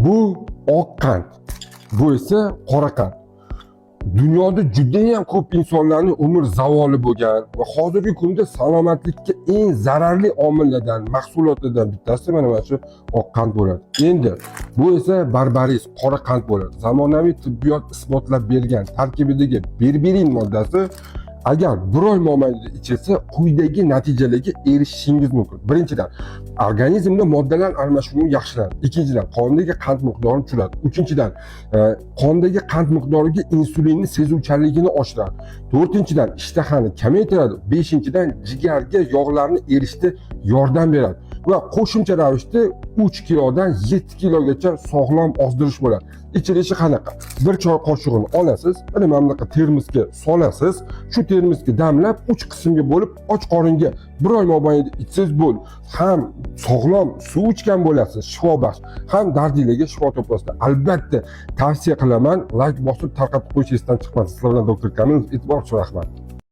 Bu oq qand, bu esa qora qand. Dunyoda juda ham ko'p insonlarning umr zavoli bo'lgan va hozirgi kunda salomatlikka eng zararli omillardan, mahsulotlardan bittasi mana shu oq qand bo'ladi. Endi bu esa barbaris, qora qand bo'ladi. Zamonaviy tibbiyot isbotlab bergan tarkibidagi berberin moddasi agar bir oy mobaynida ichilsa quyidagi natijalarga erishishingiz mumkin. Birinchidan, organizmda moddalar almashinuvini yaxshilaydi. Ikkinchidan, qondagi qand miqdorini tushiradi. Uchinchidan, qondagi qand miqdoriga insulinni sezuvchanligini oshiradi. To'rtinchidan, ishtahani kamaytiradi. Beshinchidan, jigarga yog'larni erishishda yordam beradi. Va qo'shimcha ravishda 3 kilodan 7 kilogacha sog'lom ozdirish bo'ladi. İçilişi qanaqa? Bir choy qoshig'ini olasiz, mana bunaqa termosga solasiz, shu termosga damlab 3 qismga bo'lib och qoringa bir oy mobaynida ichsangiz bo'ldi. Ham sog'lom suv ichgan bo'lasiz, shifobaxsh, ham dardingizga shifo topasiz. Albatta tavsiya qilaman, like bosib tarqatib qo'yishingizdan chiqmasin. Sizlar bilan doktor Kamilov, e'tibor uchun rahmat.